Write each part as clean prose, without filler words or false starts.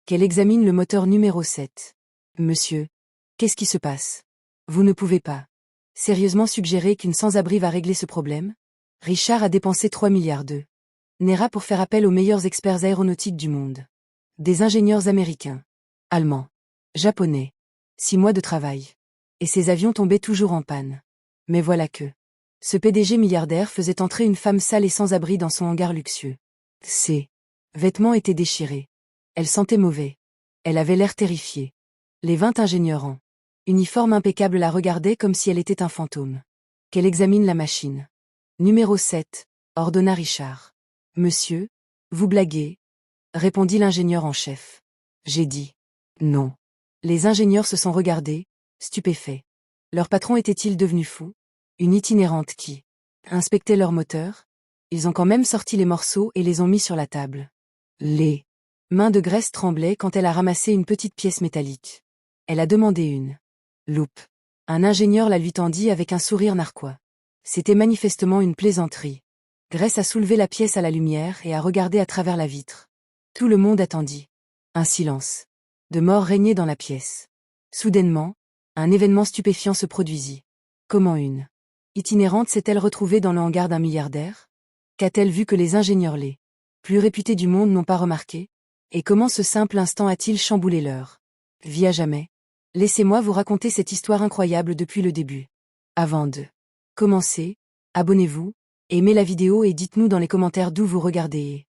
qu'elle examine le moteur numéro 7. Monsieur, qu'est-ce qui se passe? Vous ne pouvez pas sérieusement suggérer qu'une sans-abri va régler ce problème? Richard a dépensé 3 milliards de Naira pour faire appel aux meilleurs experts aéronautiques du monde. Des ingénieurs américains, allemands, japonais. 6 mois de travail. Et ces avions tombaient toujours en panne. Mais voilà que ce PDG milliardaire faisait entrer une femme sale et sans abri dans son hangar luxueux. Ses vêtements étaient déchirés. Elle sentait mauvais. Elle avait l'air terrifiée. Les 20 ingénieurs en uniforme impeccable la regardaient comme si elle était un fantôme. Qu'elle examine la machine. Numéro 7, ordonna Richard. Monsieur, vous blaguez? Répondit l'ingénieur en chef. J'ai dit non. Les ingénieurs se sont regardés, stupéfaits. Leur patron était-il devenu fou? Une itinérante qui inspectait leur moteur? Ils ont quand même sorti les morceaux et les ont mis sur la table. Les mains de Grace tremblaient quand elle a ramassé une petite pièce métallique. Elle a demandé une loupe. Un ingénieur la lui tendit avec un sourire narquois. C'était manifestement une plaisanterie. Grace a soulevé la pièce à la lumière et a regardé à travers la vitre. Tout le monde attendit. Un silence de mort régnait dans la pièce. Soudainement, un événement stupéfiant se produisit. Comment une itinérante s'est-elle retrouvée dans le hangar d'un milliardaire? Qu'a-t-elle vu que les ingénieurs les plus réputés du monde n'ont pas remarqué? Et comment ce simple instant a-t-il chamboulé leur vie à jamais? Laissez-moi vous raconter cette histoire incroyable depuis le début. Avant de commencer, abonnez-vous, aimez la vidéo et dites-nous dans les commentaires d'où vous regardez et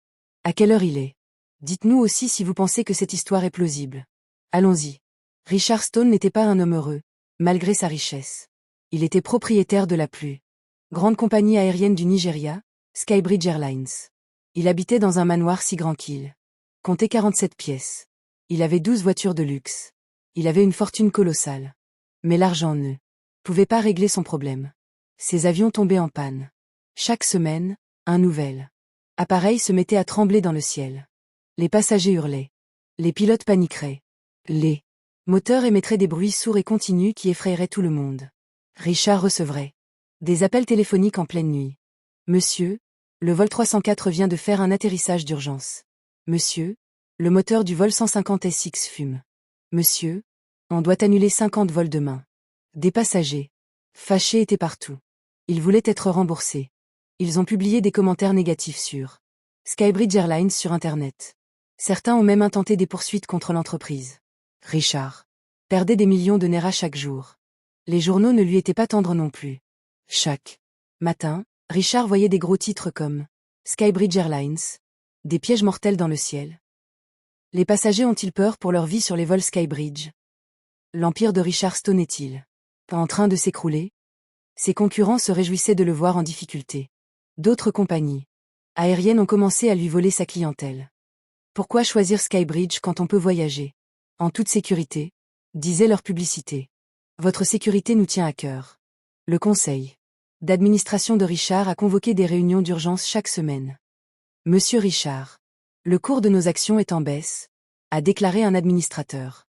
à quelle heure il est. Dites-nous aussi si vous pensez que cette histoire est plausible. Allons-y. Richard Stone n'était pas un homme heureux, malgré sa richesse. Il était propriétaire de la plus grande compagnie aérienne du Nigeria, Skybridge Airlines. Il habitait dans un manoir si grand qu'il comptait 47 pièces. Il avait 12 voitures de luxe. Il avait une fortune colossale. Mais l'argent ne pouvait pas régler son problème. Ses avions tombaient en panne. Chaque semaine, un nouvel appareil se mettait à trembler dans le ciel. Les passagers hurlaient. Les pilotes paniqueraient. Les moteurs émettraient des bruits sourds et continus qui effraieraient tout le monde. Richard recevrait des appels téléphoniques en pleine nuit. Monsieur, le vol 304 vient de faire un atterrissage d'urgence. Monsieur, le moteur du vol 150 SX fume. Monsieur, on doit annuler 50 vols demain. Des passagers fâchés étaient partout. Ils voulaient être remboursés. Ils ont publié des commentaires négatifs sur Skybridge Airlines sur Internet. Certains ont même intenté des poursuites contre l'entreprise. Richard perdait des millions de Naira chaque jour. Les journaux ne lui étaient pas tendres non plus. Chaque matin, Richard voyait des gros titres comme Skybridge Airlines, des pièges mortels dans le ciel. Les passagers ont-ils peur pour leur vie sur les vols Skybridge? L'empire de Richard Stone est-il en train de s'écrouler? Ses concurrents se réjouissaient de le voir en difficulté. D'autres compagnies aériennes ont commencé à lui voler sa clientèle. Pourquoi choisir Skybridge quand on peut voyager en toute sécurité? Disait leur publicité. Votre sécurité nous tient à cœur. Le conseil d'administration de Richard a convoqué des réunions d'urgence chaque semaine. Monsieur Richard, le cours de nos actions est en baisse, a déclaré un administrateur.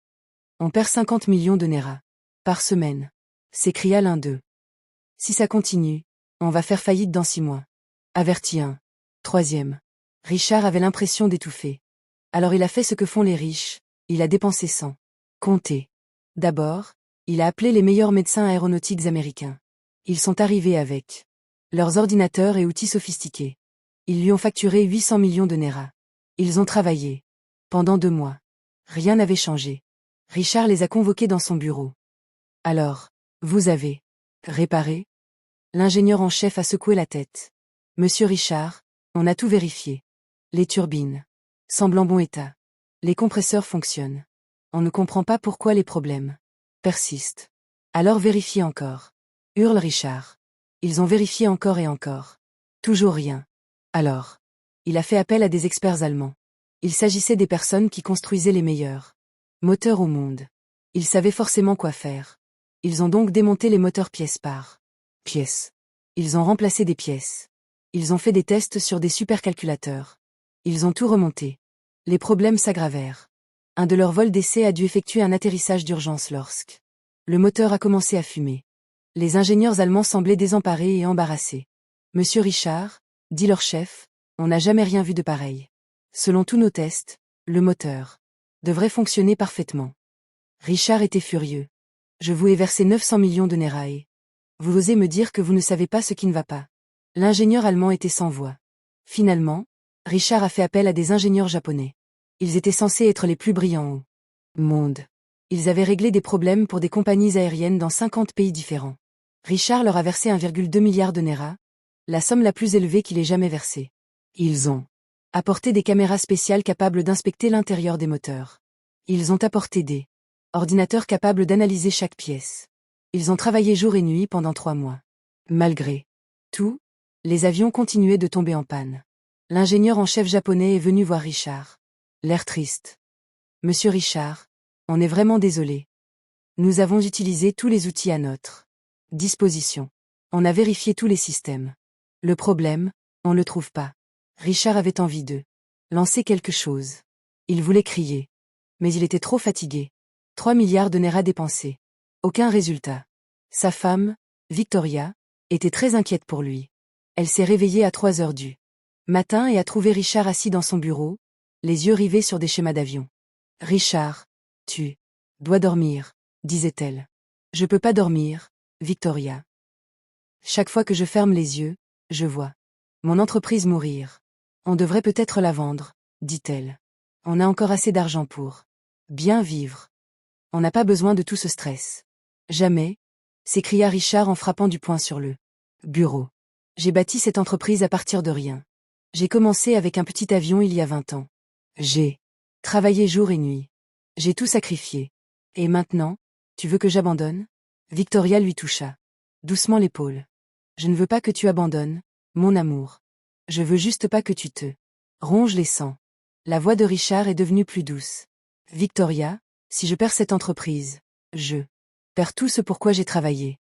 On perd 50 millions de Naira par semaine, s'écria l'un d'eux. Si ça continue, on va faire faillite dans 6 mois. Avertit un troisième. Richard avait l'impression d'étouffer. Alors il a fait ce que font les riches, il a dépensé sans compter. D'abord, il a appelé les meilleurs médecins aéronautiques américains. Ils sont arrivés avec leurs ordinateurs et outils sophistiqués. Ils lui ont facturé 800 millions de Naira. Ils ont travaillé pendant 2 mois. Rien n'avait changé. Richard les a convoqués dans son bureau. Alors, vous avez réparé? L'ingénieur en chef a secoué la tête. Monsieur Richard, on a tout vérifié. Les turbines semblent en bon état. Les compresseurs fonctionnent. On ne comprend pas pourquoi les problèmes persistent. Alors vérifiez encore. Hurle Richard. Ils ont vérifié encore et encore. Toujours rien. Alors, il a fait appel à des experts allemands. Il s'agissait des personnes qui construisaient les meilleurs moteurs au monde. Ils savaient forcément quoi faire. Ils ont donc démonté les moteurs pièce par pièce. Ils ont remplacé des pièces. Ils ont fait des tests sur des supercalculateurs. Ils ont tout remonté. Les problèmes s'aggravèrent. Un de leurs vols d'essai a dû effectuer un atterrissage d'urgence lorsque le moteur a commencé à fumer. Les ingénieurs allemands semblaient désemparés et embarrassés. Monsieur Richard, dit leur chef, on n'a jamais rien vu de pareil. Selon tous nos tests, le moteur devrait fonctionner parfaitement. Richard était furieux. Je vous ai versé 900 millions de Nerae. Vous osez me dire que vous ne savez pas ce qui ne va pas. L'ingénieur allemand était sans voix. Finalement, Richard a fait appel à des ingénieurs japonais. Ils étaient censés être les plus brillants au monde. Ils avaient réglé des problèmes pour des compagnies aériennes dans 50 pays différents. Richard leur a versé 1,2 milliard de Nera, la somme la plus élevée qu'il ait jamais versée. Ils ont apporté des caméras spéciales capables d'inspecter l'intérieur des moteurs. Ils ont apporté des ordinateurs capables d'analyser chaque pièce. Ils ont travaillé jour et nuit pendant 3 mois. Malgré tout, les avions continuaient de tomber en panne. L'ingénieur en chef japonais est venu voir Richard. L'air triste. Monsieur Richard, on est vraiment désolé. Nous avons utilisé tous les outils à notre disposition. On a vérifié tous les systèmes. Le problème, on ne le trouve pas. Richard avait envie de lancer quelque chose. Il voulait crier. Mais il était trop fatigué. 3 milliards de Nera dépensés. Aucun résultat. Sa femme, Victoria, était très inquiète pour lui. Elle s'est réveillée à 3 heures du matin et a trouvé Richard assis dans son bureau, les yeux rivés sur des schémas d'avion. « Richard, tu dois dormir, » disait-elle. « Je peux pas dormir, Victoria. Chaque fois que je ferme les yeux, je vois mon entreprise mourir. On devrait peut-être la vendre, » dit-elle. « On a encore assez d'argent pour bien vivre. On n'a pas besoin de tout ce stress. » « Jamais, » s'écria Richard en frappant du poing sur le bureau. « J'ai bâti cette entreprise à partir de rien. J'ai commencé avec un petit avion il y a 20 ans. J'ai travaillé jour et nuit. J'ai tout sacrifié. Et maintenant, tu veux que j'abandonne ?» Victoria lui toucha doucement l'épaule. « Je ne veux pas que tu abandonnes, mon amour. Je veux juste pas que tu te ronges les sangs. » La voix de Richard est devenue plus douce. « Victoria, si je perds cette entreprise, je perds tout ce pour quoi j'ai travaillé.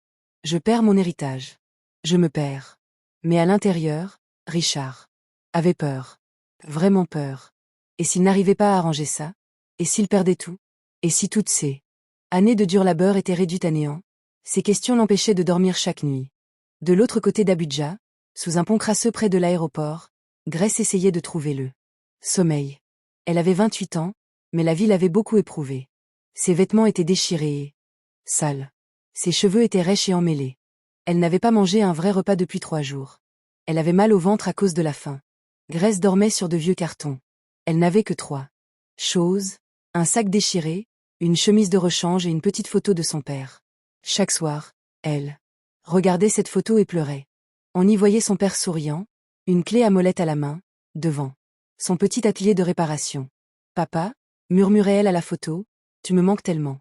Je perds mon héritage. Je me perds. » Mais à l'intérieur, Richard avait peur. Vraiment peur. Et s'il n'arrivait pas à arranger ça? Et s'il perdait tout? Et si toutes ces années de dur labeur étaient réduites à néant? Ces questions l'empêchaient de dormir chaque nuit. De l'autre côté d'Abidjan, sous un pont crasseux près de l'aéroport, Grace essayait de trouver le sommeil. Elle avait 28 ans, mais la vie l'avait beaucoup éprouvée. Ses vêtements étaient déchirés et sales. Ses cheveux étaient rêches et emmêlés. Elle n'avait pas mangé un vrai repas depuis 3 jours. Elle avait mal au ventre à cause de la faim. Grace dormait sur de vieux cartons. Elle n'avait que 3 choses, un sac déchiré, une chemise de rechange et une petite photo de son père. Chaque soir, elle regardait cette photo et pleurait. On y voyait son père souriant, une clé à molette à la main, devant son petit atelier de réparation. « Papa, » murmurait-elle à la photo, « tu me manques tellement.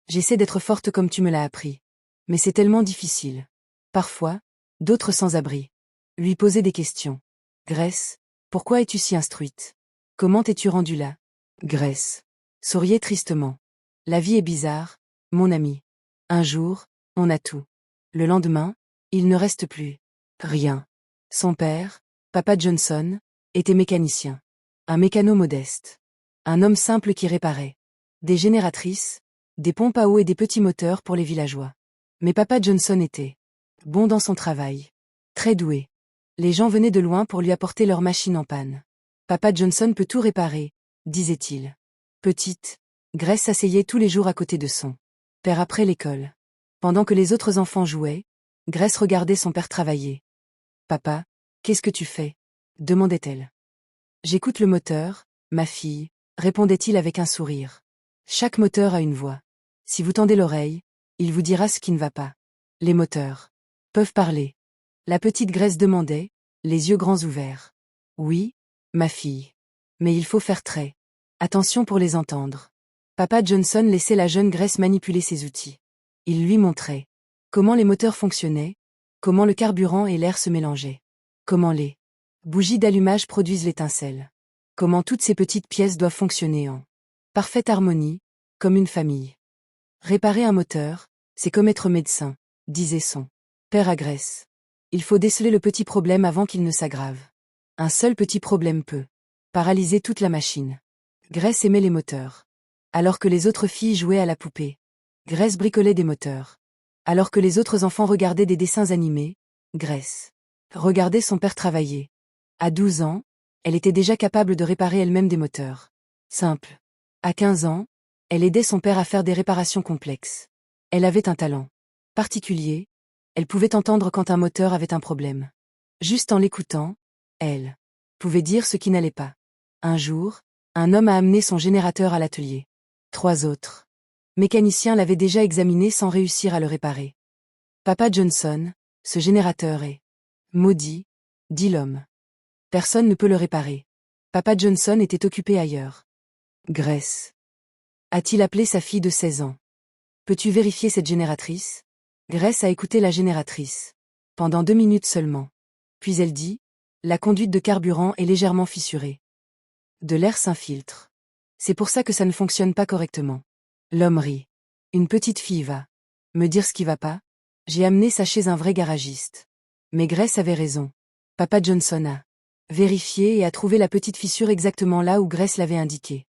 J'essaie d'être forte comme tu me l'as appris. Mais c'est tellement difficile. » Parfois, d'autres sans-abri lui posaient des questions. « Grace, pourquoi es-tu si instruite? Comment t'es-tu rendue là ?» Grace souriait tristement. « La vie est bizarre, mon ami. Un jour, on a tout. Le lendemain, il ne reste plus rien. » Son père, Papa Johnson, était mécanicien. Un mécano modeste. Un homme simple qui réparait des génératrices, des pompes à eau et des petits moteurs pour les villageois. Mais Papa Johnson était bon dans son travail. Très doué. Les gens venaient de loin pour lui apporter leur machine en panne. « Papa Johnson peut tout réparer, » disait-il. Petite, Grace s'asseyait tous les jours à côté de son père après l'école. Pendant que les autres enfants jouaient, Grace regardait son père travailler. « Papa, qu'est-ce que tu fais ?» demandait-elle. « J'écoute le moteur, ma fille, » répondait-il avec un sourire. Chaque moteur a une voix. Si vous tendez l'oreille, il vous dira ce qui ne va pas. Les moteurs peuvent parler. La petite Grace demandait, les yeux grands ouverts. Oui, ma fille. Mais il faut faire très attention pour les entendre. Papa Johnson laissait la jeune Grace manipuler ses outils. Il lui montrait comment les moteurs fonctionnaient, comment le carburant et l'air se mélangeaient, comment les bougies d'allumage produisent l'étincelle, comment toutes ces petites pièces doivent fonctionner en parfaite harmonie, comme une famille. Réparer un moteur, c'est comme être médecin, disait son père à Grace. Il faut déceler le petit problème avant qu'il ne s'aggrave. Un seul petit problème peut paralyser toute la machine. Grace aimait les moteurs. Alors que les autres filles jouaient à la poupée, Grace bricolait des moteurs. Alors que les autres enfants regardaient des dessins animés, Grace regardait son père travailler. À 12 ans, elle était déjà capable de réparer elle-même des moteurs. Simples. À 15 ans, elle aidait son père à faire des réparations complexes. Elle avait un talent particulier, elle pouvait entendre quand un moteur avait un problème. Juste en l'écoutant, elle pouvait dire ce qui n'allait pas. Un jour, un homme a amené son générateur à l'atelier. 3 autres mécaniciens l'avaient déjà examiné sans réussir à le réparer. Papa Johnson, ce générateur est maudit, dit l'homme. Personne ne peut le réparer. Papa Johnson était occupé ailleurs. Grace. A-t-il appelé sa fille de 16 ans? Peux-tu vérifier cette génératrice? Grace a écouté la génératrice. Pendant 2 minutes seulement. Puis elle dit, la conduite de carburant est légèrement fissurée. De l'air s'infiltre. C'est pour ça que ça ne fonctionne pas correctement. L'homme rit. Une petite fille va me dire ce qui va pas. J'ai amené ça chez un vrai garagiste. Mais Grace avait raison. Papa Johnson a vérifié et a trouvé la petite fissure exactement là où Grace l'avait indiqué.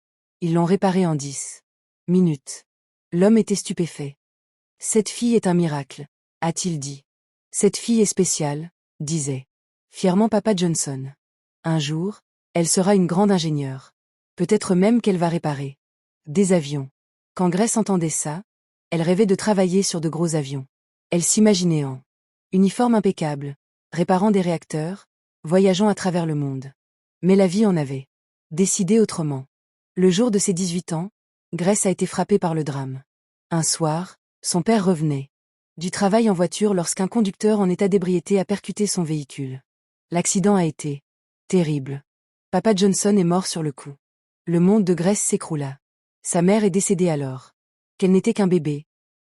Ils l'ont réparée en 10 minutes. L'homme était stupéfait. Cette fille est un miracle, a-t-il dit. Cette fille est spéciale, disait fièrement Papa Johnson. Un jour, elle sera une grande ingénieure. Peut-être même qu'elle va réparer des avions. Quand Grace entendait ça, elle rêvait de travailler sur de gros avions. Elle s'imaginait en uniforme impeccable, réparant des réacteurs, voyageant à travers le monde. Mais la vie en avait décidé autrement. Le jour de ses 18 ans, Grace a été frappée par le drame. Un soir, son père revenait du travail en voiture lorsqu'un conducteur en état d'ébriété a percuté son véhicule. L'accident a été terrible. Papa Johnson est mort sur le coup. Le monde de Grace s'écroula. Sa mère est décédée alors. Qu'elle n'était qu'un bébé.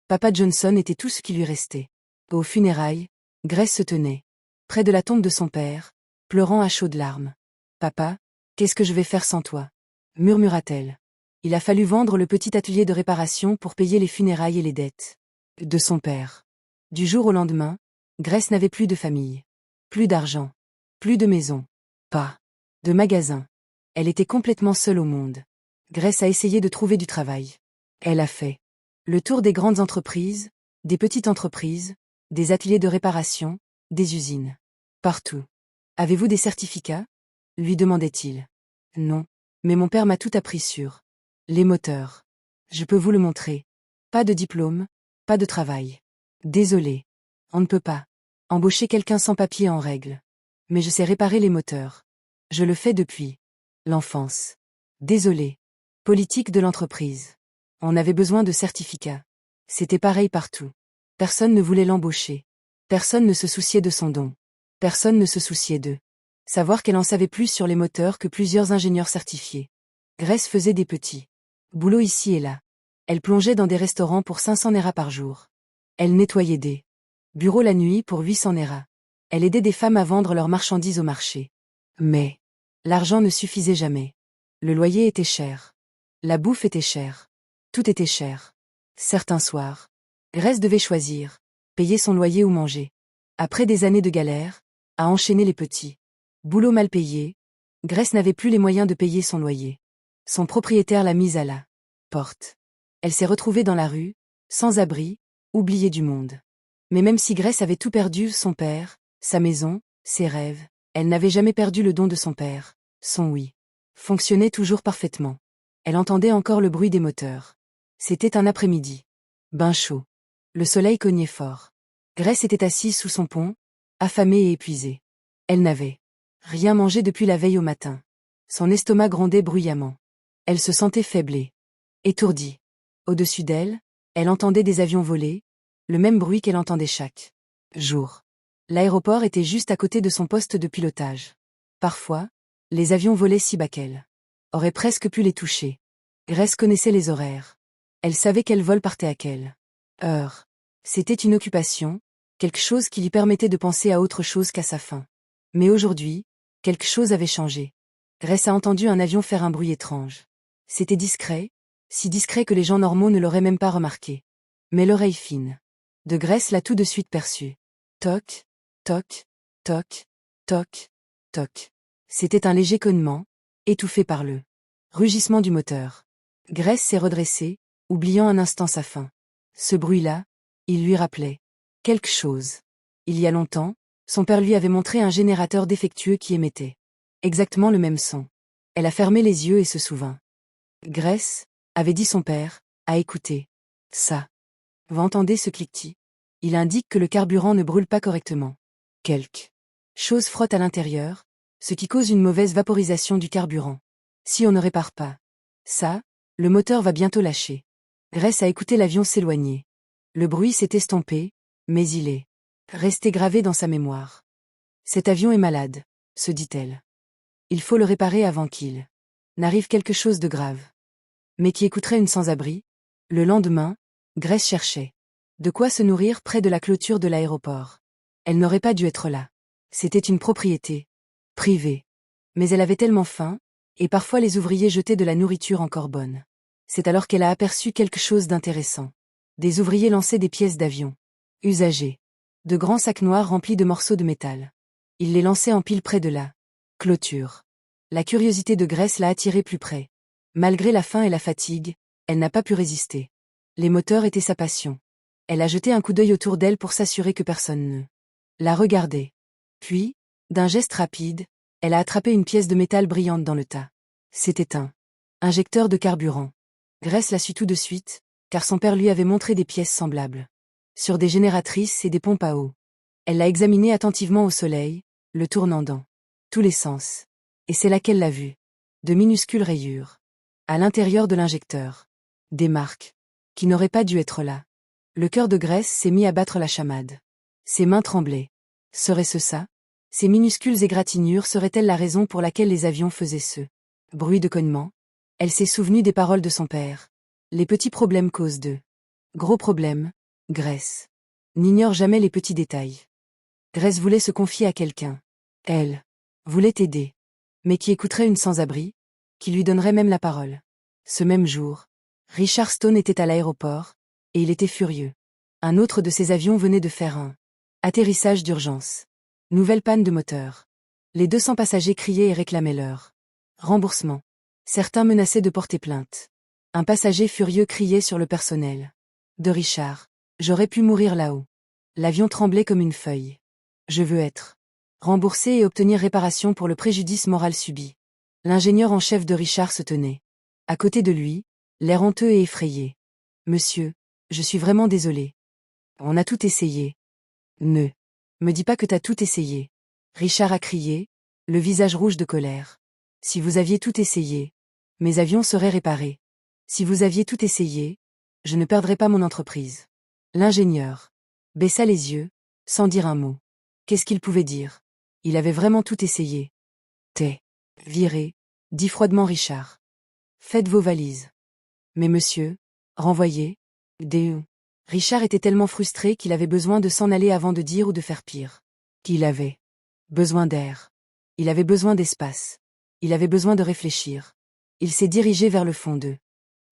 Papa Johnson était tout ce qui lui restait. Aux funérailles, Grace se tenait près de la tombe de son père, pleurant à chaudes larmes. Papa, qu'est-ce que je vais faire sans toi? Murmura-t-elle. Il a fallu vendre le petit atelier de réparation pour payer les funérailles et les dettes de son père. Du jour au lendemain, Grace n'avait plus de famille, plus d'argent, plus de maison, pas de magasin. Elle était complètement seule au monde. Grace a essayé de trouver du travail. Elle a fait le tour des grandes entreprises, des petites entreprises, des ateliers de réparation, des usines. Partout. Avez-vous des certificats? Lui demandait-il. Non, mais mon père m'a tout appris sur les moteurs. Je peux vous le montrer. Pas de diplôme, pas de travail. Désolé. On ne peut pas embaucher quelqu'un sans papier en règle. Mais je sais réparer les moteurs. Je le fais depuis l'enfance. Désolé. Politique de l'entreprise. On avait besoin de certificats. C'était pareil partout. Personne ne voulait l'embaucher. Personne ne se souciait de son don. Personne ne se souciait d'eux. Savoir qu'elle en savait plus sur les moteurs que plusieurs ingénieurs certifiés. Grace faisait des petits boulots ici et là. Elle plongeait dans des restaurants pour 500 Naira par jour. Elle nettoyait des bureaux la nuit pour 800 Naira. Elle aidait des femmes à vendre leurs marchandises au marché. Mais l'argent ne suffisait jamais. Le loyer était cher. La bouffe était chère. Tout était cher. Certains soirs, Grace devait choisir, payer son loyer ou manger. Après des années de galère, à enchaîner les petits boulots mal payés, Grace n'avait plus les moyens de payer son loyer. Son propriétaire l'a mise à la porte. Elle s'est retrouvée dans la rue, sans abri, oubliée du monde. Mais même si Grace avait tout perdu, son père, sa maison, ses rêves, elle n'avait jamais perdu le don de son père. Son oui fonctionnait toujours parfaitement. Elle entendait encore le bruit des moteurs. C'était un après-midi. Bain chaud. Le soleil cognait fort. Grace était assise sous son pont, affamée et épuisée. Elle n'avait rien mangé depuis la veille au matin. Son estomac grondait bruyamment. Elle se sentait faible et étourdie. Au-dessus d'elle, elle entendait des avions voler, le même bruit qu'elle entendait chaque jour. L'aéroport était juste à côté de son poste de pilotage. Parfois, les avions volaient si bas qu'elle aurait presque pu les toucher. Grace connaissait les horaires. Elle savait quel vol partait à quelle heure. C'était une occupation, quelque chose qui lui permettait de penser à autre chose qu'à sa faim. Mais aujourd'hui, quelque chose avait changé. Grace a entendu un avion faire un bruit étrange. C'était discret, si discret que les gens normaux ne l'auraient même pas remarqué. Mais l'oreille fine de Grace l'a tout de suite perçu. Toc, toc, toc, toc, toc. C'était un léger cognement, étouffé par le rugissement du moteur. Grace s'est redressée, oubliant un instant sa faim. Ce bruit-là, il lui rappelait quelque chose. Il y a longtemps, son père lui avait montré un générateur défectueux qui émettait exactement le même son. Elle a fermé les yeux et se souvint. Grace, avait dit son père, à écouter. Ça. Vous entendez ce cliquetis? Il indique que le carburant ne brûle pas correctement. Quelque chose frotte à l'intérieur, ce qui cause une mauvaise vaporisation du carburant. Si on ne répare pas ça, le moteur va bientôt lâcher. Grace a écouté l'avion s'éloigner. Le bruit s'est estompé, mais il est resté gravé dans sa mémoire. Cet avion est malade, se dit-elle. Il faut le réparer avant qu'il n'arrive quelque chose de grave. Mais qui écouterait une sans-abri? Le lendemain, Grace cherchait de quoi se nourrir près de la clôture de l'aéroport. Elle n'aurait pas dû être là. C'était une propriété privée. Mais elle avait tellement faim, et parfois les ouvriers jetaient de la nourriture encore bonne. C'est alors qu'elle a aperçu quelque chose d'intéressant. Des ouvriers lançaient des pièces d'avion usagées. De grands sacs noirs remplis de morceaux de métal. Ils les lançaient en pile près de la clôture. La curiosité de Grace l'a attirée plus près. Malgré la faim et la fatigue, elle n'a pas pu résister. Les moteurs étaient sa passion. Elle a jeté un coup d'œil autour d'elle pour s'assurer que personne ne la regardait. Puis, d'un geste rapide, elle a attrapé une pièce de métal brillante dans le tas. C'était un injecteur de carburant. Grace l'a su tout de suite, car son père lui avait montré des pièces semblables. Sur des génératrices et des pompes à eau. Elle l'a examiné attentivement au soleil, le tournant dans tous les sens. Et c'est là qu'elle l'a vu. De minuscules rayures. À l'intérieur de l'injecteur. Des marques. Qui n'auraient pas dû être là. Le cœur de Grace s'est mis à battre la chamade. Ses mains tremblaient. Serait-ce ça? Ces minuscules égratignures seraient-elles la raison pour laquelle les avions faisaient ce bruit de cognement? Elle s'est souvenue des paroles de son père. Les petits problèmes causent de gros problèmes, Grace. N'ignore jamais les petits détails. Grace voulait se confier à quelqu'un. Elle voulait aider. Mais qui écouterait une sans-abri? Qui lui donnerait même la parole? Ce même jour, Richard Stone était à l'aéroport, et il était furieux. Un autre de ses avions venait de faire un atterrissage d'urgence. Nouvelle panne de moteur. Les 200 passagers criaient et réclamaient leur remboursement. Certains menaçaient de porter plainte. Un passager furieux criait sur le personnel de Richard. J'aurais pu mourir là-haut. L'avion tremblait comme une feuille. Je veux être remboursé et obtenir réparation pour le préjudice moral subi. L'ingénieur en chef de Richard se tenait à côté de lui, l'air honteux et effrayé. Monsieur, je suis vraiment désolé. On a tout essayé. Ne me dis pas que t'as tout essayé. Richard a crié, le visage rouge de colère. Si vous aviez tout essayé, mes avions seraient réparés. Si vous aviez tout essayé, je ne perdrais pas mon entreprise. L'ingénieur baissa les yeux, sans dire un mot. Qu'est-ce qu'il pouvait dire? Il avait vraiment tout essayé. T'es viré, dit froidement Richard. Faites vos valises. Mais monsieur, renvoyez, Déu. Richard était tellement frustré qu'il avait besoin de s'en aller avant de dire ou de faire pire. Qu'il avait besoin d'air. Il avait besoin d'espace. Il avait besoin de réfléchir. Il s'est dirigé vers le fond de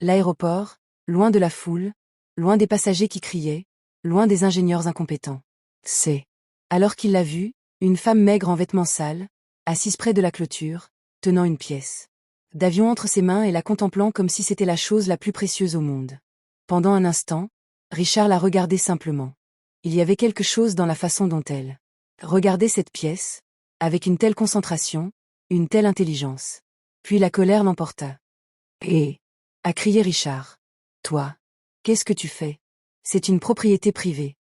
l'aéroport, loin de la foule, loin des passagers qui criaient, loin des ingénieurs incompétents. C'est alors qu'il l'a vue, une femme maigre en vêtements sales, assise près de la clôture, tenant une pièce d'avion entre ses mains et la contemplant comme si c'était la chose la plus précieuse au monde. Pendant un instant, Richard la regardait simplement. Il y avait quelque chose dans la façon dont elle regardait cette pièce, avec une telle concentration, une telle intelligence. Puis la colère l'emporta. « Hé !» a crié Richard. « Toi, qu'est-ce que tu fais? C'est une propriété privée. »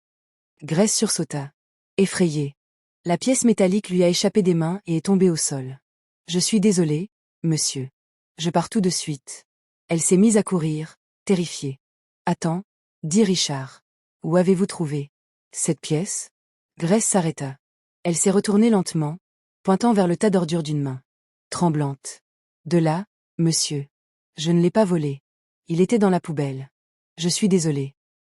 Grace sursauta. Effrayée. La pièce métallique lui a échappé des mains et est tombée au sol. « Je suis désolée, monsieur. Je pars tout de suite. » Elle s'est mise à courir, terrifiée. « Attends, » dit Richard. « Où avez-vous trouvé cette pièce? » Grace s'arrêta. Elle s'est retournée lentement, pointant vers le tas d'ordures d'une main tremblante. « De là, monsieur. Je ne l'ai pas volé. Il était dans la poubelle. Je suis désolée.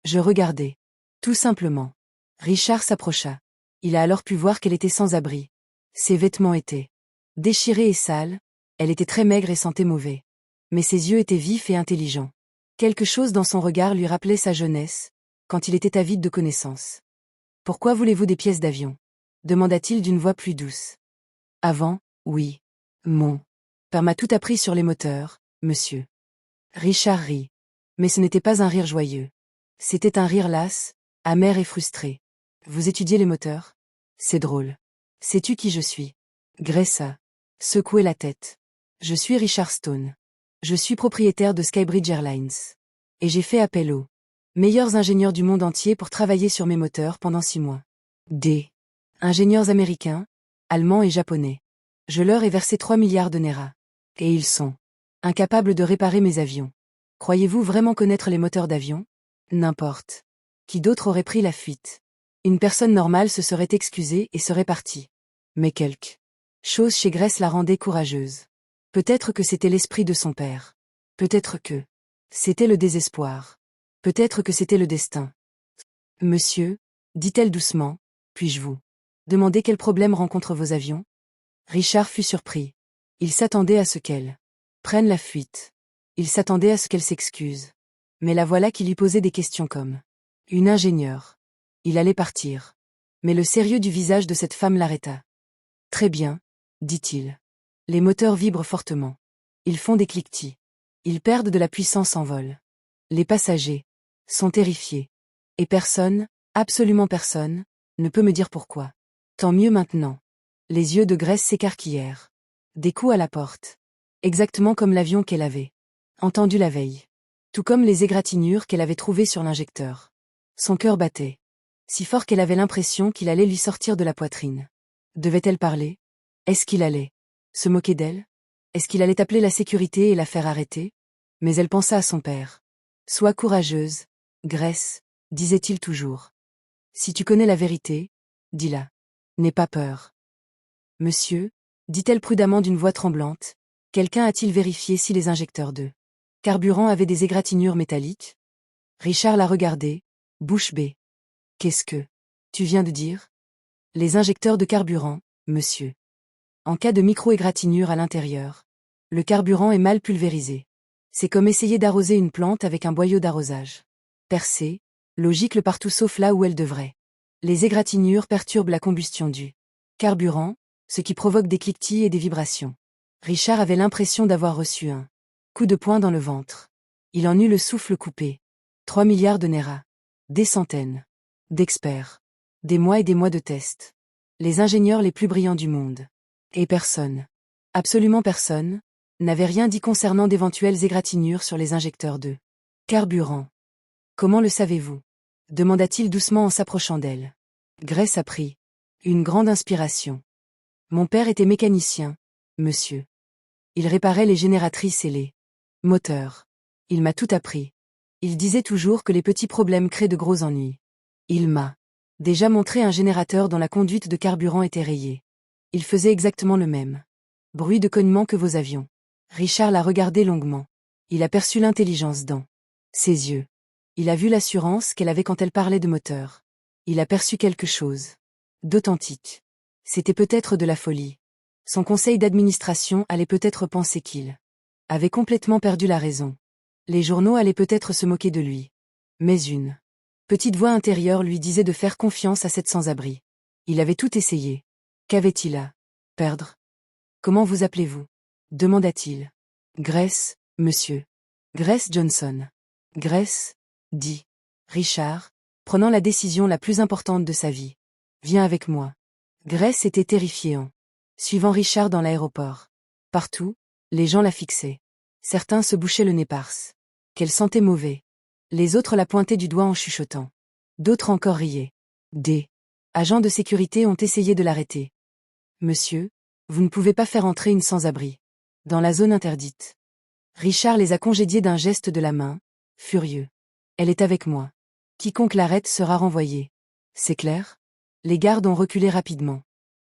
Je regardais. Tout simplement. » Richard s'approcha. Il a alors pu voir qu'elle était sans abri. Ses vêtements étaient déchirés et sales, elle était très maigre et sentait mauvais. Mais ses yeux étaient vifs et intelligents. Quelque chose dans son regard lui rappelait sa jeunesse, quand il était avide de connaissances. « Pourquoi voulez-vous des pièces d'avion ?» demanda-t-il d'une voix plus douce. « Avant, oui. Mon père m'a tout appris sur les moteurs, monsieur. » Richard rit. Mais ce n'était pas un rire joyeux. C'était un rire las, amer et frustré. « Vous étudiez les moteurs? C'est drôle. Sais-tu qui je suis? » Grace a secoué la tête. « Je suis Richard Stone. Je suis propriétaire de Skybridge Airlines. Et j'ai fait appel aux meilleurs ingénieurs du monde entier pour travailler sur mes moteurs pendant 6 mois. Des ingénieurs américains, allemands et japonais. Je leur ai versé 3 milliards de Naira. Et ils sont incapables de réparer mes avions. Croyez-vous vraiment connaître les moteurs d'avion? N'importe. Qui d'autre aurait pris la fuite? Une personne normale se serait excusée et serait partie. Mais quelque chose chez Grace la rendait courageuse. Peut-être que c'était l'esprit de son père. Peut-être que c'était le désespoir. Peut-être que c'était le destin. Monsieur, dit-elle doucement, puis-je vous demander quel problème rencontrent vos avions? Richard fut surpris. Il s'attendait à ce qu'elle prenne la fuite. Il s'attendait à ce qu'elle s'excuse. Mais la voilà qui lui posait des questions comme une ingénieure. Il allait partir. Mais le sérieux du visage de cette femme l'arrêta. Très bien, dit-il. Les moteurs vibrent fortement. Ils font des cliquetis. Ils perdent de la puissance en vol. Les passagers sont terrifiés. Et personne, absolument personne, ne peut me dire pourquoi. Tant mieux maintenant. Les yeux de Grace s'écarquillèrent. Des coups à la porte. Exactement comme l'avion qu'elle avait entendu la veille. Tout comme les égratignures qu'elle avait trouvées sur l'injecteur. Son cœur battait si fort qu'elle avait l'impression qu'il allait lui sortir de la poitrine. Devait-elle parler? Est-ce qu'il allait se moquer d'elle? Est-ce qu'il allait appeler la sécurité et la faire arrêter? Mais elle pensa à son père. Sois courageuse, Grace, disait-il toujours. Si tu connais la vérité, dis-la. N'aie pas peur. Monsieur, dit-elle prudemment d'une voix tremblante, quelqu'un a-t-il vérifié si les injecteurs de carburant avaient des égratignures métalliques? Richard la regardait, bouche bée. Qu'est-ce que tu viens de dire? Les injecteurs de carburant, monsieur. En cas de micro-égratignure à l'intérieur, le carburant est mal pulvérisé. C'est comme essayer d'arroser une plante avec un boyau d'arrosage. Percé, logique le partout sauf là où elle devrait. Les égratignures perturbent la combustion du carburant, ce qui provoque des cliquetis et des vibrations. Richard avait l'impression d'avoir reçu un coup de poing dans le ventre. Il en eut le souffle coupé. 3 milliards de Naira. Des centaines d'experts. Des mois et des mois de tests. Les ingénieurs les plus brillants du monde. Et personne, absolument personne, n'avait rien dit concernant d'éventuelles égratignures sur les injecteurs de carburant. Comment le savez-vous? Demanda-t-il doucement en s'approchant d'elle. Grace a pris une grande inspiration. Mon père était mécanicien, monsieur. Il réparait les génératrices et les moteurs. Il m'a tout appris. Il disait toujours que les petits problèmes créent de gros ennuis. Il m'a déjà montré un générateur dont la conduite de carburant était rayée. Il faisait exactement le même bruit de cognement que vos avions. Richard l'a regardé longuement. Il aperçut l'intelligence dans ses yeux. Il a vu l'assurance qu'elle avait quand elle parlait de moteur. Il aperçut quelque chose d'authentique. C'était peut-être de la folie. Son conseil d'administration allait peut-être penser qu'il avait complètement perdu la raison. Les journaux allaient peut-être se moquer de lui. Mais une petite voix intérieure lui disait de faire confiance à cette sans-abri. Il avait tout essayé. Qu'avait-il à perdre? Comment vous appelez-vous? Demanda-t-il. Grace, monsieur. Grace Johnson. Grace, dit Richard, prenant la décision la plus importante de sa vie. Viens avec moi. Grace était terrifiée en suivant Richard dans l'aéroport. Partout, les gens la fixaient. Certains se bouchaient le nez farce. Qu'elle sentait mauvais. Les autres la pointaient du doigt en chuchotant. D'autres encore riaient. Des agents de sécurité ont essayé de l'arrêter. Monsieur, vous ne pouvez pas faire entrer une sans-abri dans la zone interdite. Richard les a congédiés d'un geste de la main, furieux. Elle est avec moi. Quiconque l'arrête sera renvoyé. C'est clair? Les gardes ont reculé rapidement.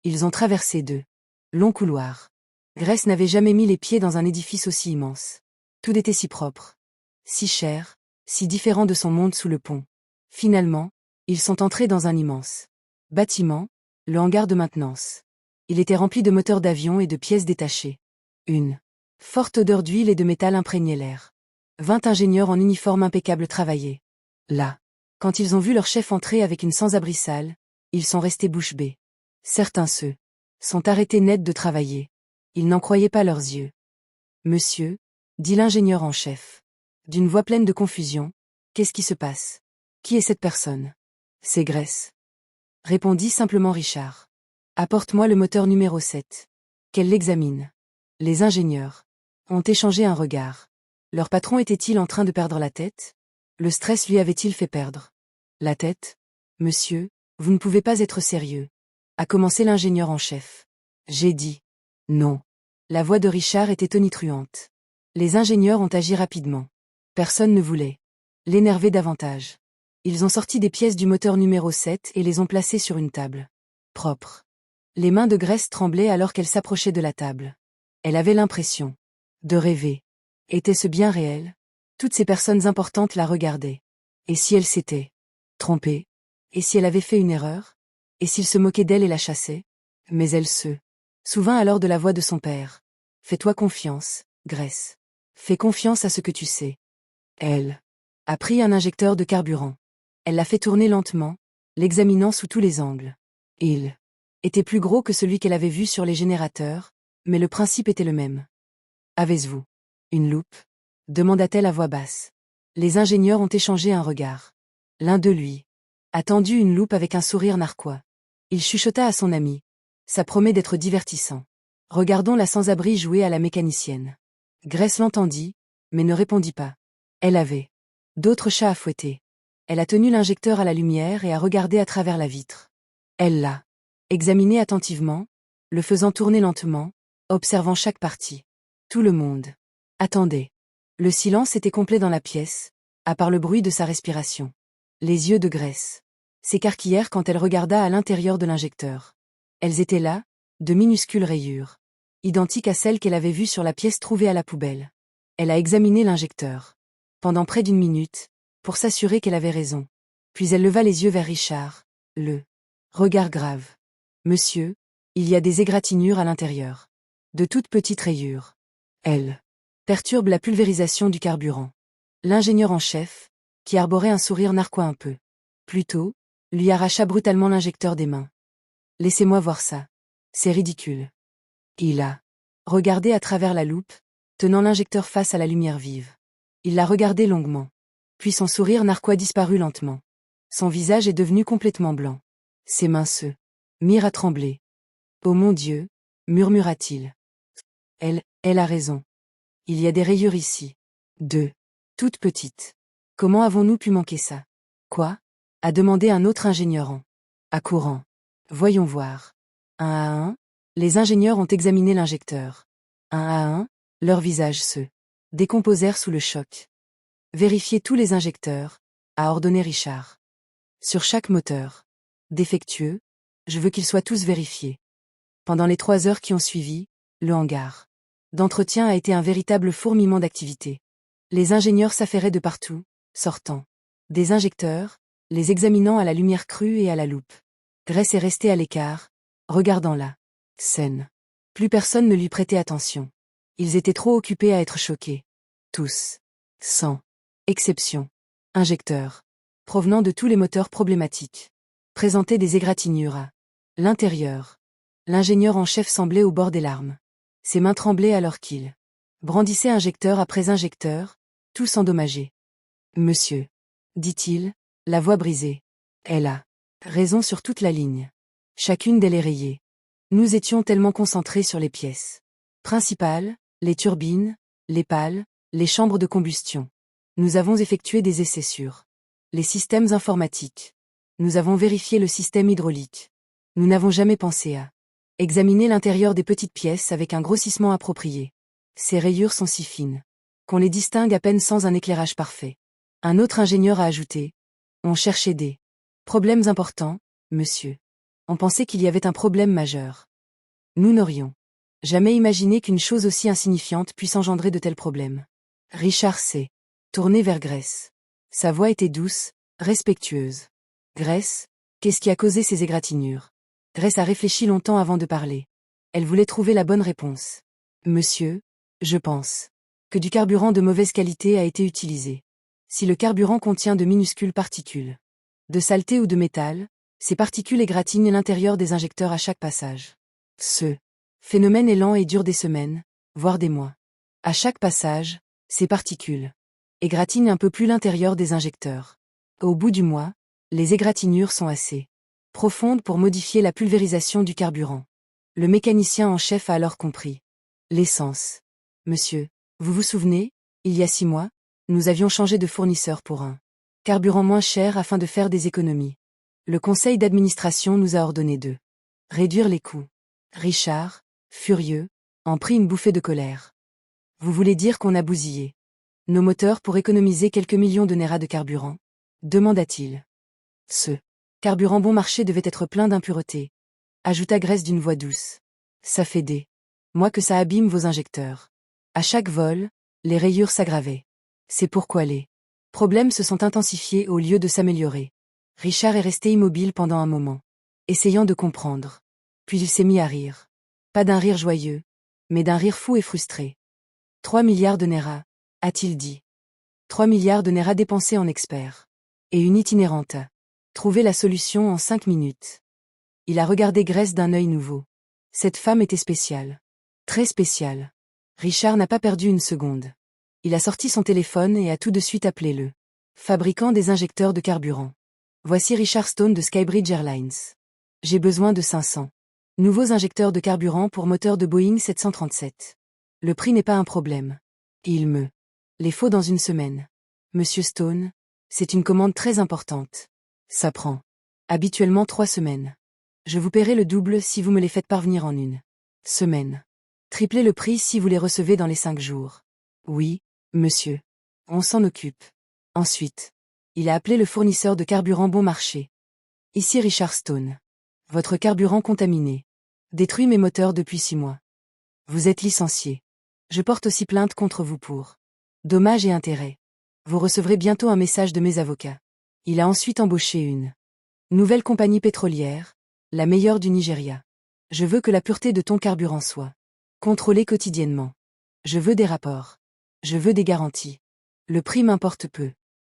Ils ont traversé deux longs couloirs. Grace n'avait jamais mis les pieds dans un édifice aussi immense. Tout était si propre, si cher, si différent de son monde sous le pont. Finalement, ils sont entrés dans un immense bâtiment, le hangar de maintenance. Il était rempli de moteurs d'avion et de pièces détachées. Une forte odeur d'huile et de métal imprégnait l'air. 20 ingénieurs en uniforme impeccable travaillaient. Là, quand ils ont vu leur chef entrer avec une sans-abri sale, ils sont restés bouche bée. Certains sont arrêtés net de travailler. Ils n'en croyaient pas leurs yeux. Monsieur, dit l'ingénieur en chef. D'une voix pleine de confusion, qu'est-ce qui se passe? Qui est cette personne? C'est Grace. Répondit simplement Richard. Apporte-moi le moteur numéro 7. Qu'elle l'examine. Les ingénieurs ont échangé un regard. Leur patron était-il en train de perdre la tête? Le stress lui avait-il fait perdre la tête? Monsieur, vous ne pouvez pas être sérieux, a commencé l'ingénieur en chef. J'ai dit non. La voix de Richard était tonitruante. Les ingénieurs ont agi rapidement. Personne ne voulait l'énerver davantage. Ils ont sorti des pièces du moteur numéro 7 et les ont placées sur une table propre. Les mains de Grace tremblaient alors qu'elle s'approchait de la table. Elle avait l'impression de rêver. Était-ce bien réel? Toutes ces personnes importantes la regardaient. Et si elle s'était trompée? Et si elle avait fait une erreur? Et s'il se moquait d'elle et la chassait? Mais elle se souvint alors de la voix de son père. Fais-toi confiance, Grace. Fais confiance à ce que tu sais. Elle a pris un injecteur de carburant. Elle l'a fait tourner lentement, l'examinant sous tous les angles. Il était plus gros que celui qu'elle avait vu sur les générateurs, mais le principe était le même. Avez-vous une loupe? Demanda-t-elle à voix basse. Les ingénieurs ont échangé un regard. L'un d'eux lui a tendu une loupe avec un sourire narquois. Il chuchota à son ami. Ça promet d'être divertissant. Regardons la sans-abri jouer à la mécanicienne. Grace l'entendit, mais ne répondit pas. Elle avait d'autres chats à fouetter. Elle a tenu l'injecteur à la lumière et a regardé à travers la vitre. Elle l'a examiné attentivement, le faisant tourner lentement, observant chaque partie. Tout le monde attendait. Le silence était complet dans la pièce, à part le bruit de sa respiration. Les yeux de Grace s'écarquillèrent quand elle regarda à l'intérieur de l'injecteur. Elles étaient là, de minuscules rayures, identiques à celles qu'elle avait vues sur la pièce trouvée à la poubelle. Elle a examiné l'injecteur pendant près d'une minute, pour s'assurer qu'elle avait raison. Puis elle leva les yeux vers Richard, le regard grave. Monsieur, il y a des égratignures à l'intérieur. De toutes petites rayures. Elle perturbe la pulvérisation du carburant. L'ingénieur en chef, qui arborait un sourire narquois un peu plus tôt, lui arracha brutalement l'injecteur des mains. Laissez-moi voir ça. C'est ridicule. Il a regardé à travers la loupe, tenant l'injecteur face à la lumière vive. Il l'a regardé longuement. Puis son sourire narquois disparut lentement. Son visage est devenu complètement blanc. Ses mains se mirent à trembler. Oh mon Dieu, murmura-t-il. Elle a raison. Il y a des rayures ici. Deux. Toutes petites. Comment avons-nous pu manquer ça? Quoi? A demandé un autre ingénieur en accourant. Voyons voir. Un à un, les ingénieurs ont examiné l'injecteur. Un à un, leurs visages se décomposèrent sous le choc. Vérifiez tous les injecteurs, a ordonné Richard. Sur chaque moteur défectueux, je veux qu'ils soient tous vérifiés. Pendant les 3 heures qui ont suivi, le hangar d'entretien a été un véritable fourmillement d'activité. Les ingénieurs s'affairaient de partout, sortant des injecteurs, les examinant à la lumière crue et à la loupe. Grace est restée à l'écart, regardant la scène. Plus personne ne lui prêtait attention. Ils étaient trop occupés à être choqués. Tous. Sans exception. Injecteurs. Provenant de tous les moteurs problématiques. Présentaient des égratignures à l'intérieur. L'ingénieur en chef semblait au bord des larmes. Ses mains tremblaient alors qu'il brandissait injecteur après injecteur, tous endommagés. Monsieur, dit-il, la voix brisée. Elle a raison sur toute la ligne. Chacune d'elles est rayée. Nous étions tellement concentrés sur les pièces principales, les turbines, les pales, les chambres de combustion. Nous avons effectué des essais sur les systèmes informatiques. Nous avons vérifié le système hydraulique. Nous n'avons jamais pensé à examiner l'intérieur des petites pièces avec un grossissement approprié. Ces rayures sont si fines qu'on les distingue à peine sans un éclairage parfait. Un autre ingénieur a ajouté. On cherchait des problèmes importants, monsieur. On pensait qu'il y avait un problème majeur. Nous n'aurions jamais imaginé qu'une chose aussi insignifiante puisse engendrer de tels problèmes. Richard s'est tourné vers Grace. Sa voix était douce, respectueuse. Grace, qu'est-ce qui a causé ces égratignures? Grace a réfléchi longtemps avant de parler. Elle voulait trouver la bonne réponse. Monsieur, je pense que du carburant de mauvaise qualité a été utilisé. Si le carburant contient de minuscules particules de saleté ou de métal, ces particules égratignent l'intérieur des injecteurs à chaque passage. Ce phénomène est lent et dure des semaines, voire des mois. À chaque passage, ces particules égratignent un peu plus l'intérieur des injecteurs. Au bout du mois, les égratignures sont assez profondes pour modifier la pulvérisation du carburant. Le mécanicien en chef a alors compris. L'essence. Monsieur, Vous vous souvenez, il y a 6 mois, nous avions changé de fournisseur pour un carburant moins cher afin de faire des économies. Le conseil d'administration nous a ordonné de réduire les coûts. Richard, furieux, en prit une bouffée de colère. Vous voulez dire qu'on a bousillé nos moteurs pour économiser quelques millions de néras de carburant? Demanda-t-il. Ce carburant bon marché devait être plein d'impuretés, ajouta Grace d'une voix douce. Ça fait des mois que ça abîme vos injecteurs. À chaque vol, les rayures s'aggravaient. C'est pourquoi les problèmes se sont intensifiés au lieu de s'améliorer. Richard est resté immobile pendant un moment, essayant de comprendre. Puis il s'est mis à rire. Pas d'un rire joyeux, mais d'un rire fou et frustré. 3 milliards de néras, a-t-il dit. 3 milliards de néras dépensés en experts. Et une itinérante a trouvé la solution en 5 minutes. Il a regardé Grace d'un œil nouveau. Cette femme était spéciale. Très spéciale. Richard n'a pas perdu une seconde. Il a sorti son téléphone et a tout de suite appelé le fabricant des injecteurs de carburant. Voici Richard Stone de Skybridge Airlines. J'ai besoin de 500 nouveaux injecteurs de carburant pour moteur de Boeing 737. Le prix n'est pas un problème. Il me les faut dans une semaine. Monsieur Stone, c'est une commande très importante. Ça prend habituellement 3 semaines. Je vous paierai le double si vous me les faites parvenir en une semaine. Triplez le prix si vous les recevez dans les 5 jours. Oui, monsieur. On s'en occupe. Ensuite, il a appelé le fournisseur de carburant bon marché. Ici Richard Stone. Votre carburant contaminé. Détruit mes moteurs depuis 6 mois. Vous êtes licencié. Je porte aussi plainte contre vous pour dommages et intérêts. Vous recevrez bientôt un message de mes avocats. Il a ensuite embauché une nouvelle compagnie pétrolière, la meilleure du Nigeria. Je veux que la pureté de ton carburant soit contrôlée quotidiennement. Je veux des rapports. Je veux des garanties. Le prix m'importe peu.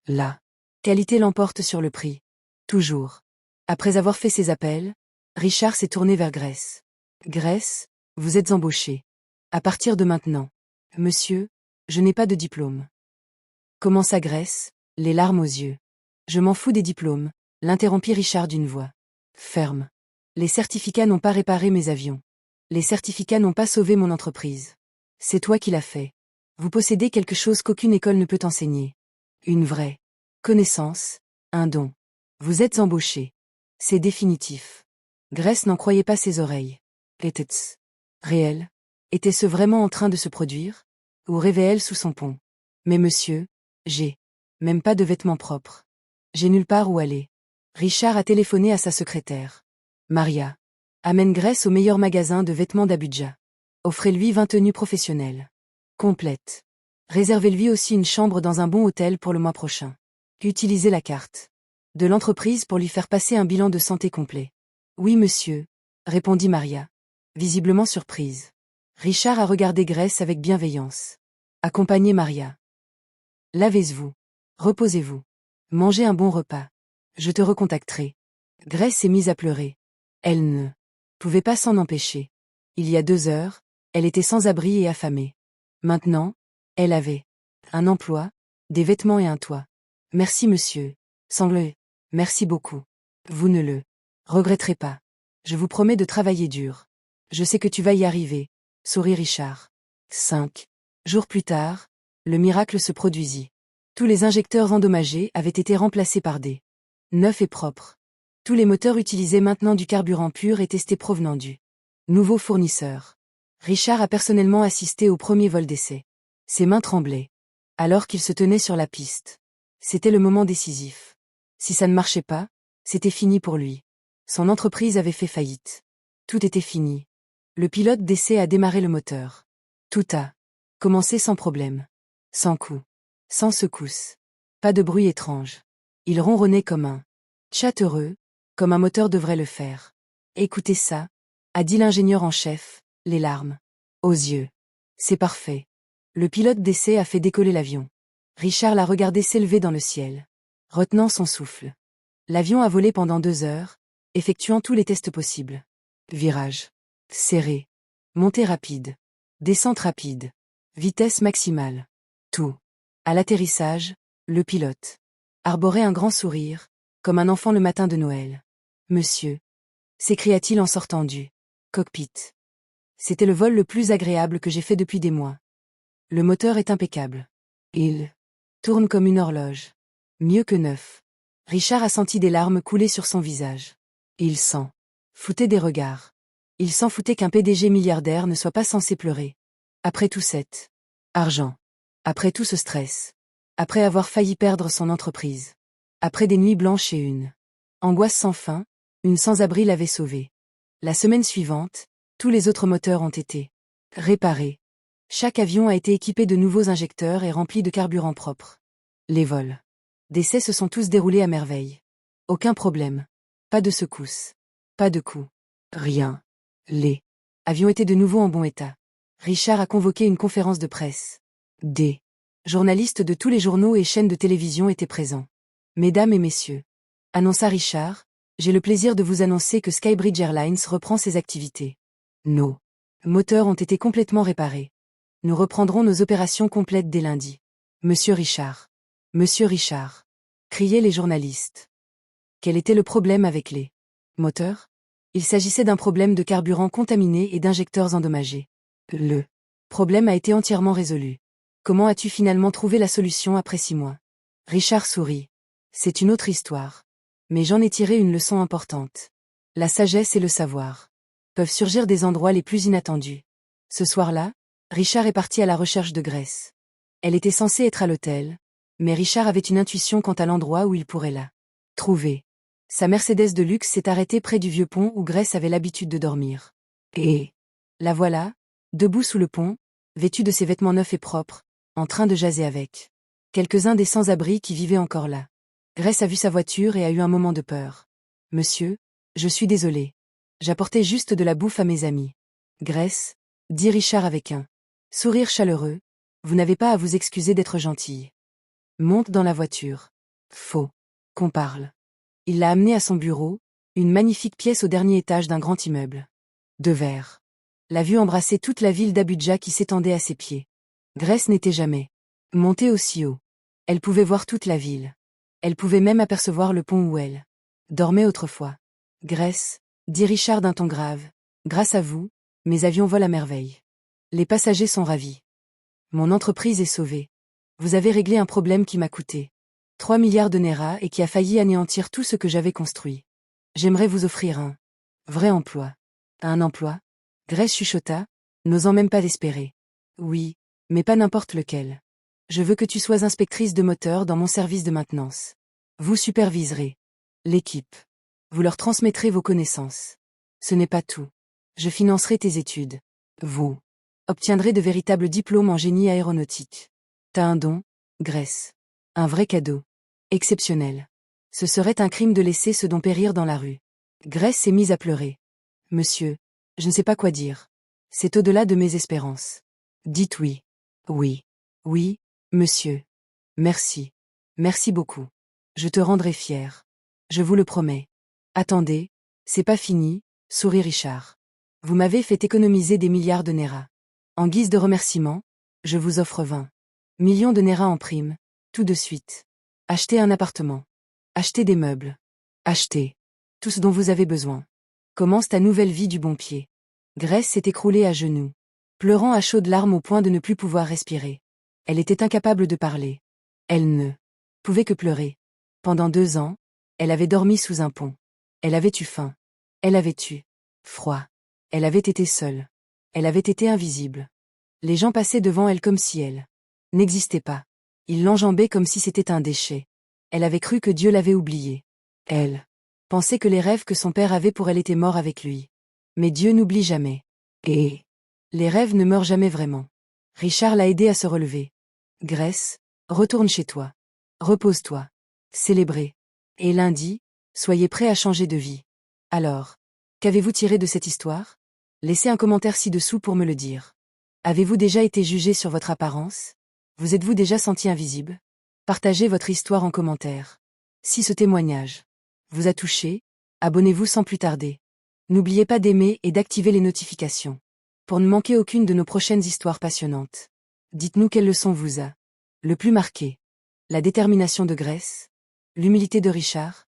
La qualité l'emporte sur le prix. Toujours. Après avoir fait ses appels, Richard s'est tourné vers Grace. Grace, vous êtes embauché. À partir de maintenant. Monsieur, je n'ai pas de diplôme. Commença Grace, les larmes aux yeux. Je m'en fous des diplômes, l'interrompit Richard d'une voix ferme. Les certificats n'ont pas réparé mes avions. Les certificats n'ont pas sauvé mon entreprise. C'est toi qui l'as fait. Vous possédez quelque chose qu'aucune école ne peut enseigner. Une vraie connaissance, un don. Vous êtes embauché. C'est définitif. Grace n'en croyait pas ses oreilles. Était-ce réel? Était-ce vraiment en train de se produire? Ou rêvait-elle sous son pont? Mais monsieur, j'ai même pas de vêtements propres. J'ai nulle part où aller. Richard a téléphoné à sa secrétaire. Maria. Amène Grace au meilleur magasin de vêtements d'Abuja. Offrez-lui 20 tenues professionnelles. Complètes. Réservez-lui aussi une chambre dans un bon hôtel pour le mois prochain. Utilisez la carte de l'entreprise pour lui faire passer un bilan de santé complet. Oui, monsieur, répondit Maria, visiblement surprise. Richard a regardé Grace avec bienveillance. Accompagnez Maria. Lavez-vous. Reposez-vous. Mangez un bon repas. Je te recontacterai. Grace s'est mise à pleurer. Elle ne pouvait pas s'en empêcher. Il y a 2 heures, elle était sans abri et affamée. Maintenant, elle avait un emploi, des vêtements et un toit. Merci monsieur. Sanglé. Merci beaucoup. Vous ne le regretterez pas. Je vous promets de travailler dur. Je sais que tu vas y arriver, sourit Richard. 5 jours plus tard, le miracle se produisit. Tous les injecteurs endommagés avaient été remplacés par des neufs et propres. Tous les moteurs utilisaient maintenant du carburant pur et testé provenant du nouveau fournisseur. Richard a personnellement assisté au premier vol d'essai. Ses mains tremblaient. Alors qu'il se tenait sur la piste. C'était le moment décisif. Si ça ne marchait pas, c'était fini pour lui. Son entreprise avait fait faillite. Tout était fini. Le pilote d'essai a démarré le moteur. Tout a commencé sans problème. Sans coup. Sans secousse. Pas de bruit étrange. Il ronronnait comme un chat heureux, comme un moteur devrait le faire. Écoutez ça, a dit l'ingénieur en chef, les larmes aux yeux. C'est parfait. Le pilote d'essai a fait décoller l'avion. Richard l'a regardé s'élever dans le ciel, retenant son souffle. L'avion a volé pendant 2 heures, effectuant tous les tests possibles. Virage serré, montée rapide, descente rapide, vitesse maximale. Tout. À l'atterrissage, le pilote arborait un grand sourire, comme un enfant le matin de Noël. Monsieur, s'écria-t-il en sortant du cockpit. C'était le vol le plus agréable que j'ai fait depuis des mois. Le moteur est impeccable. Il tourne comme une horloge. Mieux que neuf. Richard a senti des larmes couler sur son visage. Il s'en foutait des regards. Il s'en foutait qu'un PDG milliardaire ne soit pas censé pleurer. Après tout cet argent. Après tout ce stress. Après avoir failli perdre son entreprise. Après des nuits blanches et une angoisse sans fin, une sans-abri l'avait sauvé. La semaine suivante, tous les autres moteurs ont été réparés. Chaque avion a été équipé de nouveaux injecteurs et rempli de carburant propre. Les vols d'essai se sont tous déroulés à merveille. Aucun problème. Pas de secousse. Pas de coup. Rien. Les avions étaient de nouveau en bon état. Richard a convoqué une conférence de presse. Des journalistes de tous les journaux et chaînes de télévision étaient présents. Mesdames et messieurs, annonça Richard, j'ai le plaisir de vous annoncer que Skybridge Airlines reprend ses activités. Nos moteurs ont été complètement réparés. Nous reprendrons nos opérations complètes dès lundi. Monsieur Richard. Monsieur Richard. Criaient les journalistes. Quel était le problème avec les moteurs? Il s'agissait d'un problème de carburant contaminé et d'injecteurs endommagés. Le problème a été entièrement résolu. Comment as-tu finalement trouvé la solution après 6 mois? Richard sourit. C'est une autre histoire. Mais j'en ai tiré une leçon importante. La sagesse et le savoir peuvent surgir des endroits les plus inattendus. Ce soir-là, Richard est parti à la recherche de Grace. Elle était censée être à l'hôtel, mais Richard avait une intuition quant à l'endroit où il pourrait la trouver. Sa Mercedes de luxe s'est arrêtée près du vieux pont où Grace avait l'habitude de dormir. Et la voilà, debout sous le pont, vêtue de ses vêtements neufs et propres, en train de jaser avec quelques-uns des sans-abri qui vivaient encore là. Grace a vu sa voiture et a eu un moment de peur. Monsieur, je suis désolé. J'apportais juste de la bouffe à mes amis. Grace, dit Richard avec un sourire chaleureux, vous n'avez pas à vous excuser d'être gentille. Monte dans la voiture. Faut qu'on parle. Il l'a amenée à son bureau, une magnifique pièce au dernier étage d'un grand immeuble. De verre. La vue embrassait toute la ville d'Abuja qui s'étendait à ses pieds. Grace n'était jamais montée aussi haut. Elle pouvait voir toute la ville. Elle pouvait même apercevoir le pont où elle dormait autrefois. Grace, dit Richard d'un ton grave, grâce à vous, mes avions volent à merveille. Les passagers sont ravis. Mon entreprise est sauvée. Vous avez réglé un problème qui m'a coûté 3 milliards de Naira et qui a failli anéantir tout ce que j'avais construit. J'aimerais vous offrir un vrai emploi. Un emploi? Grace chuchota, n'osant même pas l'espérer. Oui, mais pas n'importe lequel. Je veux que tu sois inspectrice de moteur dans mon service de maintenance. Vous superviserez l'équipe. Vous leur transmettrez vos connaissances. Ce n'est pas tout. Je financerai tes études. Vous obtiendrez de véritables diplômes en génie aéronautique. T'as un don, Grace. Un vrai cadeau. Exceptionnel. Ce serait un crime de laisser ce don périr dans la rue. Grace s'est mise à pleurer. Monsieur, je ne sais pas quoi dire. C'est au-delà de mes espérances. Dites oui. Oui. Oui, monsieur. Merci. Merci beaucoup. Je te rendrai fier. Je vous le promets. Attendez, c'est pas fini, sourit Richard. Vous m'avez fait économiser des milliards de Naira. En guise de remerciement, je vous offre 20 millions de Naira en prime, tout de suite. Achetez un appartement. Achetez des meubles. Achetez tout ce dont vous avez besoin. Commence ta nouvelle vie du bon pied. Grace s'est écroulée à genoux, pleurant à chaudes larmes au point de ne plus pouvoir respirer. Elle était incapable de parler. Elle ne pouvait que pleurer. Pendant 2 ans, elle avait dormi sous un pont. Elle avait eu faim. Elle avait eu froid. Elle avait été seule. Elle avait été invisible. Les gens passaient devant elle comme si elle n'existait pas. Ils l'enjambaient comme si c'était un déchet. Elle avait cru que Dieu l'avait oubliée. Elle pensait que les rêves que son père avait pour elle étaient morts avec lui. Mais Dieu n'oublie jamais. Et les rêves ne meurent jamais vraiment. Richard l'a aidée à se relever. Grace, retourne chez toi. Repose-toi. Célébrez. Et lundi, soyez prêts à changer de vie. Alors, qu'avez-vous tiré de cette histoire? Laissez un commentaire ci-dessous pour me le dire. Avez-vous déjà été jugé sur votre apparence? Vous êtes-vous déjà senti invisible? Partagez votre histoire en commentaire. Si ce témoignage vous a touché, abonnez-vous sans plus tarder. N'oubliez pas d'aimer et d'activer les notifications pour ne manquer aucune de nos prochaines histoires passionnantes. Dites-nous quelle leçon vous a le plus marqué. La détermination de Grace? L'humilité de Richard?